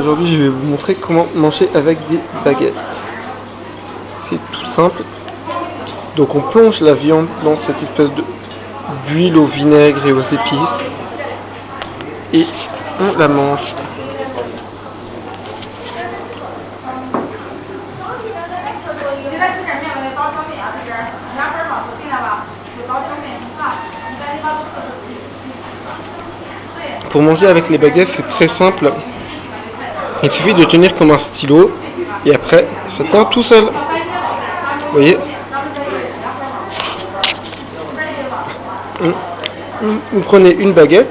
Aujourd'hui, je vais vous montrer comment manger avec des baguettes. C'est tout simple. Donc on plonge la viande dans cette espèce d'huile au vinaigre et aux épices et on la mange. Pour manger avec les baguettes, c'est très simple. Il suffit de tenir comme un stylo et après ça tient tout seul. Vous voyez, vous prenez une baguette,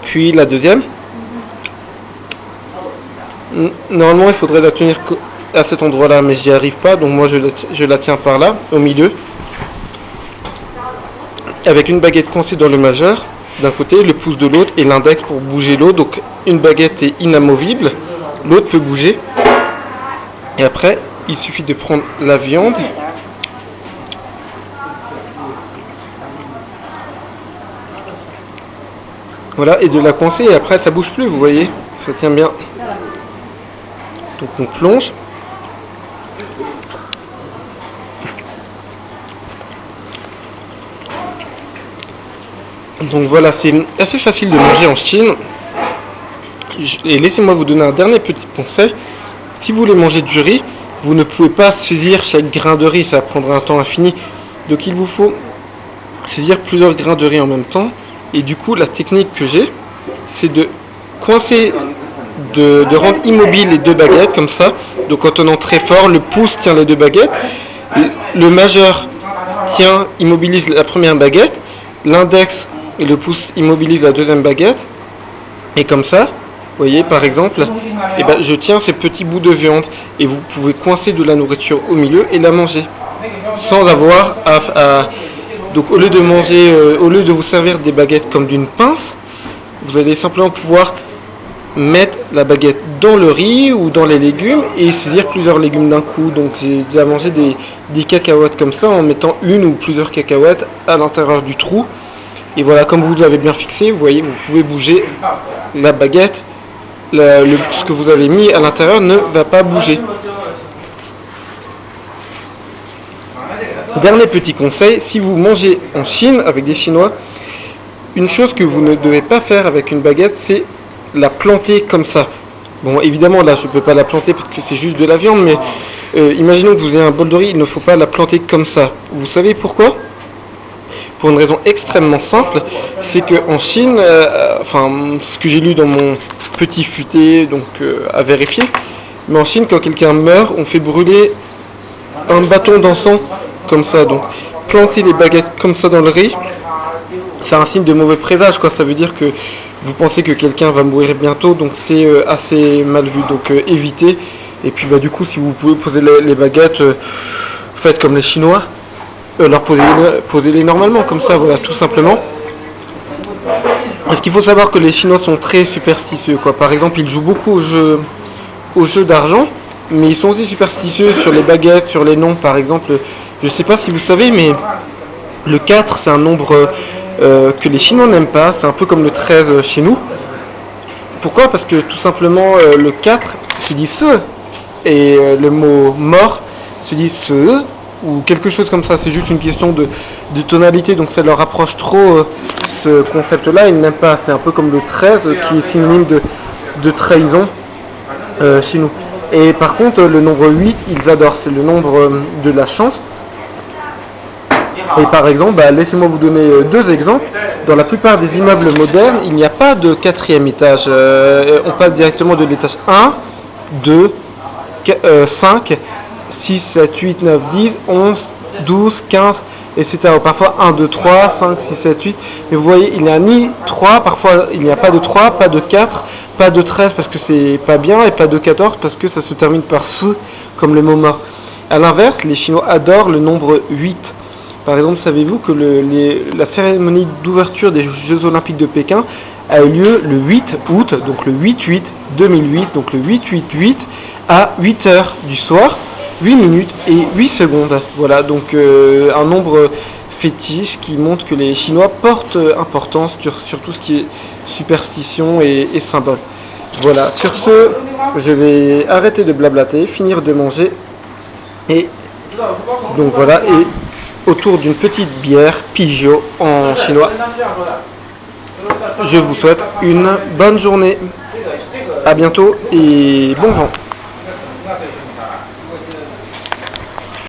puis la deuxième. Normalement il faudrait la tenir à cet endroit là, mais j'y arrive pas, donc moi je la tiens par là, au milieu, avec une baguette coincée dans le majeur d'un côté, le pouce de l'autre et l'index pour bouger l'autre. Donc une baguette est inamovible, l'autre peut bouger. Et après, il suffit de prendre la viande, voilà, et de la coincer, et après ça bouge plus, vous voyez, ça tient bien. Donc on plonge. Donc voilà, c'est assez facile de manger en Chine. Et laissez-moi vous donner un dernier petit conseil. Si vous voulez manger du riz, vous ne pouvez pas saisir chaque grain de riz, ça prendra un temps infini. Donc il vous faut saisir plusieurs grains de riz en même temps. Et du coup, la technique que j'ai, c'est de coincer, de rendre immobile les deux baguettes comme ça. Donc en tenant très fort, le pouce tient les deux baguettes, le majeur tient, immobilise la première baguette, l'index et le pouce immobilise la deuxième baguette. Et comme ça, vous voyez par exemple, et ben, je tiens ces petits bouts de viande et vous pouvez coincer de la nourriture au milieu et la manger sans avoir donc au lieu de manger, au lieu de vous servir des baguettes comme d'une pince, vous allez simplement pouvoir mettre la baguette dans le riz ou dans les légumes et saisir plusieurs légumes d'un coup. Donc j'ai déjà mangé des cacahuètes comme ça en mettant une ou plusieurs cacahuètes à l'intérieur du trou. Et voilà, comme vous l'avez bien fixé, vous voyez, vous pouvez bouger la baguette, ce que vous avez mis à l'intérieur ne va pas bouger. Dernier petit conseil, si vous mangez en Chine avec des Chinois, une chose que vous ne devez pas faire avec une baguette, c'est la planter comme ça. Bon, évidemment, là, je ne peux pas la planter parce que c'est juste de la viande, mais imaginons que vous ayez un bol de riz, il ne faut pas la planter comme ça. Vous savez pourquoi ? Pour une raison extrêmement simple, c'est qu'en Chine, ce que j'ai lu dans mon petit futé, donc à vérifier, mais en Chine, quand quelqu'un meurt, on fait brûler un bâton d'encens comme ça. Donc planter les baguettes comme ça dans le riz, c'est un signe de mauvais présage, quoi. Ça veut dire que vous pensez que quelqu'un va mourir bientôt, donc c'est assez mal vu, donc évitez. Et puis du coup, si vous pouvez poser les baguettes, faites comme les Chinois, leur posez-les normalement, comme ça, voilà, tout simplement. Parce qu'il faut savoir que les Chinois sont très superstitieux, quoi. Par exemple, ils jouent beaucoup aux jeux d'argent, mais ils sont aussi superstitieux sur les baguettes, sur les noms. Par exemple, je ne sais pas si vous savez, mais le 4, c'est un nombre que les Chinois n'aiment pas. C'est un peu comme le 13 chez nous. Pourquoi ? Parce que tout simplement, le 4 se dit ce, et le mot mort se dit ce, ou quelque chose comme ça. C'est juste une question de tonalité, donc ça leur rapproche trop ce concept-là. Ils n'aiment pas. C'est un peu comme le 13 qui est synonyme de trahison chez nous. Et par contre, le nombre 8, ils adorent. C'est le nombre de la chance. Et par exemple, laissez-moi vous donner deux exemples. Dans la plupart des immeubles modernes, il n'y a pas de quatrième étage. On passe directement de l'étage 1, 2, 5, 6, 7, 8, 9, 10, 11, 12, 15, etc. Parfois 1, 2, 3, 5, 6, 7, 8. Mais vous voyez, il n'y a ni 3, parfois il n'y a pas de 3, pas de 4, pas de 13 parce que c'est pas bien, et pas de 14 parce que ça se termine par ce, comme le mot mort. A l'inverse, les Chinois adorent le nombre 8. Par exemple, savez-vous que la cérémonie d'ouverture des Jeux Olympiques de Pékin a eu lieu le 8 août, donc le 8-8-2008, donc le 8-8-8 à 8h du soir, 8 minutes et 8 secondes. Voilà, donc un nombre fétiche qui montre que les Chinois portent importance sur tout ce qui est superstition et symbole. Voilà, sur ce, je vais arrêter de blablater, finir de manger. Et donc voilà, et autour d'une petite bière, Pijio en chinois, je vous souhaite une bonne journée. À bientôt et bon vent.